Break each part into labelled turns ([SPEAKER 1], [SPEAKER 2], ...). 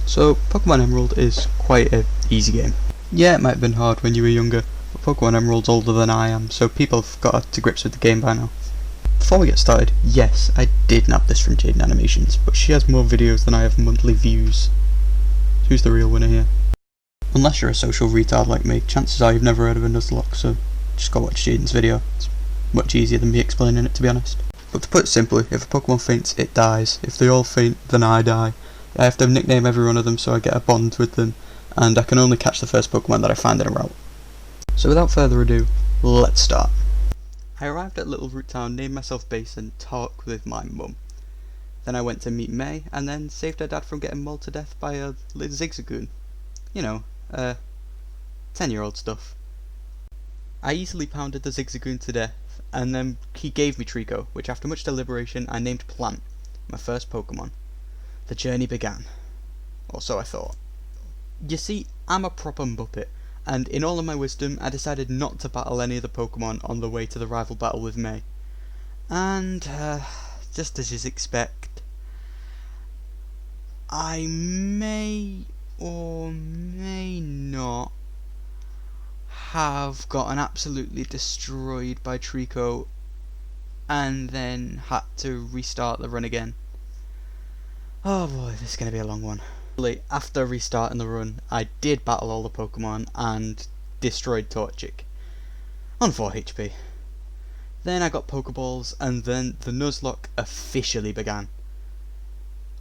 [SPEAKER 1] So, Pokemon Emerald is quite an easy game. Yeah, it might have been hard when you were younger, but Pokemon Emerald's older than I am, so people have got to grips with the game by now. Before we get started, yes, I did nab this from Jaden Animations, but she has more videos than I have monthly views. Who's the real winner here? Unless you're a social retard like me, chances are you've never heard of a Nuzlocke, so just go watch Jaden's video. It's much easier than me explaining it, to be honest. But to put it simply, if a Pokemon faints, it dies. If they all faint, then I die. I have to nickname every one of them so I get a bond with them, and I can only catch the first Pokemon that I find in a route. So without further ado, let's start. I arrived at Little Root Town, named myself Bass, and talked with my mum. Then I went to meet May, and then saved her dad from getting mauled to death by a Zigzagoon. You know, 10-year-old stuff. I easily pounded the Zigzagoon to death, and then he gave me Trico, which after much deliberation I named Plant, my first Pokemon. The journey began. Or so I thought. You see, I'm a proper muppet, and in all of my wisdom I decided not to battle any of the Pokemon on the way to the rival battle with May. And, just as you'd expect, I may or may not have gotten absolutely destroyed by Trico and then had to restart the run again. Oh boy, this is going to be a long one. After restarting the run, I did battle all the Pokemon and destroyed Torchic on 4 HP. Then I got Pokeballs, and then the Nuzlocke officially began.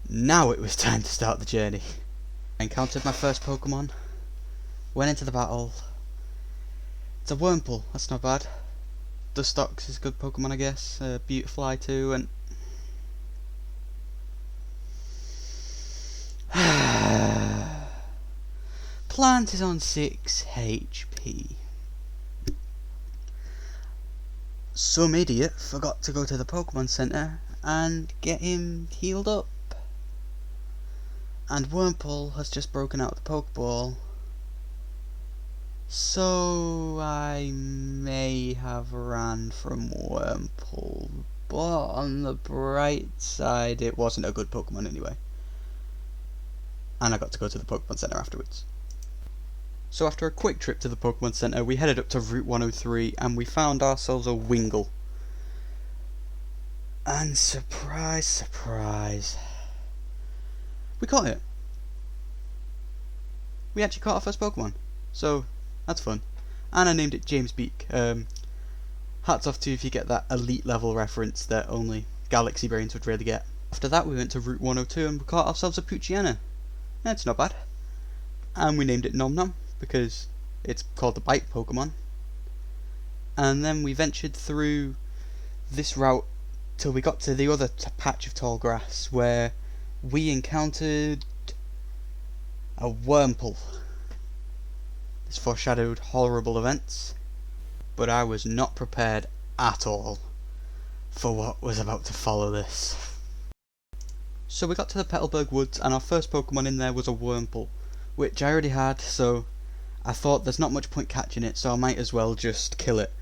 [SPEAKER 1] Now it was time to start the journey. I encountered my first Pokemon, went into the battle. It's a Wurmple, that's not bad. Dustox is a good Pokemon, I guess. Beautifly too, and Plant is on 6 HP. Some idiot forgot to go to the Pokemon Center and get him healed up. And Wurmple has just broken out the Pokeball. So I may have ran from Wurmple, but on the bright side it wasn't a good Pokemon anyway. And I got to go to the Pokemon Center afterwards. So after a quick trip to the Pokemon Center, we headed up to Route 103 and we found ourselves a Wingull. And surprise, surprise, we caught it. We actually caught our first Pokemon, so that's fun. And I named it James Beak. Hats off to you if you get that elite level reference that only Galaxy Brains would really get. After that we went to Route 102 and we caught ourselves a Poochyena. It's not bad. And we named it Nom Nom because it's called the bite Pokemon. And then we ventured through this route till we got to the other patch of tall grass where we encountered a Wurmple. This foreshadowed horrible events, but I was not prepared at all for what was about to follow this. So we got to the Petalburg Woods and our first Pokemon in there was a Wurmple, which I already had, so I thought there's not much point catching it, so I might as well just kill it.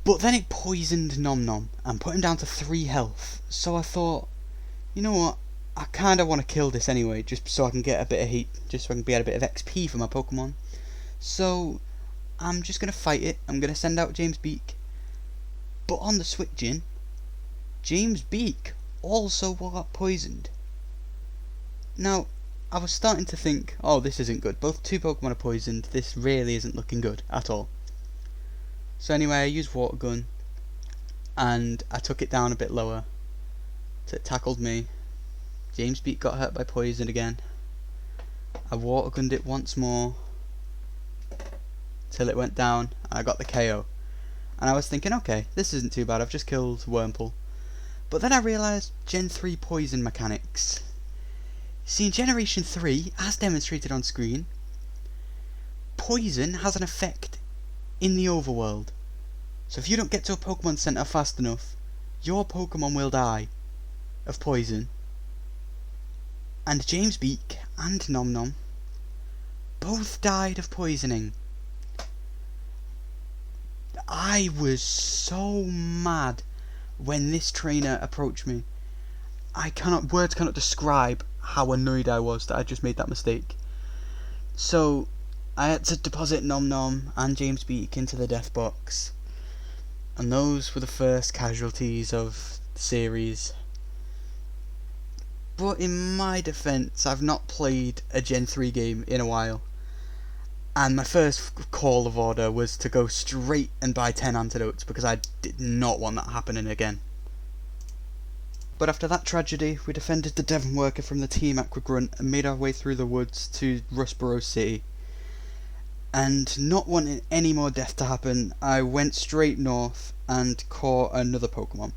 [SPEAKER 1] But then it poisoned Nom Nom and put him down to 3 health, so I thought, you know what, I kinda want to kill this anyway, just so I can get a bit of heat, just so I can get a bit of XP for my Pokemon. So I'm just gonna fight it. I'm gonna send out James Beak, but on the switch-in, James Beak also got poisoned. Now, I was starting to think, oh, this isn't good. Both 2 Pokemon are poisoned. This really isn't looking good at all. So anyway, I used Water Gun, and I took it down a bit lower, so it tackled me. James Beak got hurt by poison again. I Water Gunned it once more, till it went down, and I got the KO. And I was thinking, okay, this isn't too bad, I've just killed Wurmple. But then I realised Gen 3 poison mechanics. See, in Generation 3, as demonstrated on screen, poison has an effect in the overworld. So if you don't get to a Pokemon Center fast enough, your Pokemon will die of poison. And James Beak and Nom Nom both died of poisoning. I was so mad when this trainer approached me. Words cannot describe how annoyed I was that I just made that mistake. So I had to deposit Nom Nom and James Beak into the death box, and those were the first casualties of the series. But in my defence, I've not played a Gen 3 game in a while, and my first call of order was to go straight and buy 10 antidotes because I did not want that happening again. But after that tragedy, we defended the Devon worker from the Team Aqua Grunt and made our way through the woods to Rustboro City. And not wanting any more death to happen, I went straight north and caught another Pokemon.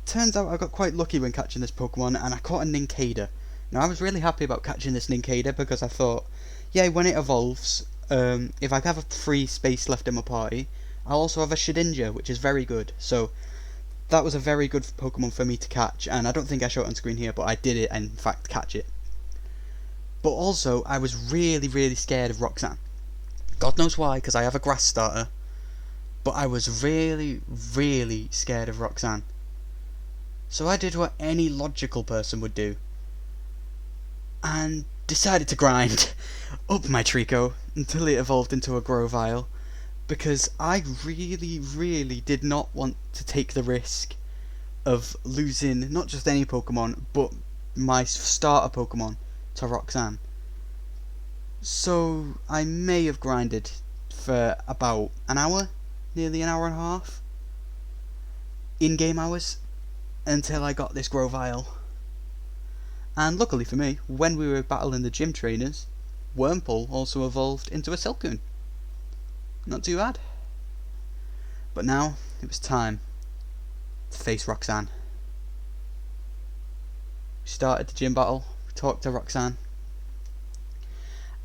[SPEAKER 1] Turns out I got quite lucky when catching this Pokemon, and I caught a Nincada. Now, I was really happy about catching this Nincada because I thought, yeah, when it evolves, if I have a free space left in my party, I'll also have a Shedinja, which is very good. So that was a very good Pokemon for me to catch, and I don't think I show it on screen here, but I did it and in fact catch it. But also, I was really, really scared of Roxanne. God knows why, because I have a grass starter, but I was really, really scared of Roxanne. So I did what any logical person would do, and decided to grind up my Trico until it evolved into a Grovyle, because I really, really did not want to take the risk of losing not just any Pokemon, but my starter Pokemon to Roxanne. So I may have grinded for about an hour, nearly an hour and a half, in-game hours, until I got this Grovyle. And luckily for me, when we were battling the gym trainers, Wurmple also evolved into a Silcoon. Not too bad. But now, it was time to face Roxanne. We started the gym battle, we talked to Roxanne,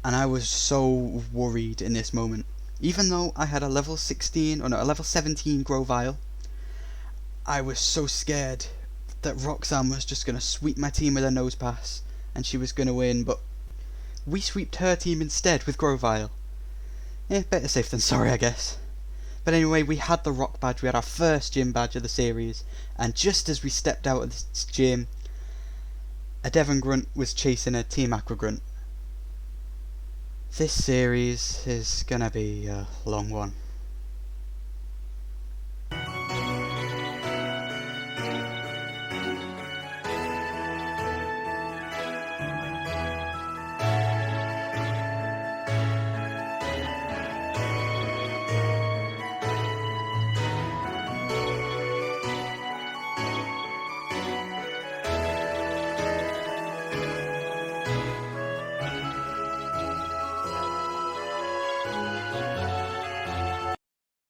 [SPEAKER 1] and I was so worried in this moment. Even though I had a level 17 Grovyle, I was so scared that Roxanne was just going to sweep my team with a nose pass, and she was going to win, but we sweeped her team instead with Grovyle. Better safe than sorry, I guess. But anyway, we had the rock badge, we had our first gym badge of the series, and just as we stepped out of this gym, a Devon Grunt was chasing a Team Aqua Grunt. This series is gonna be a long one.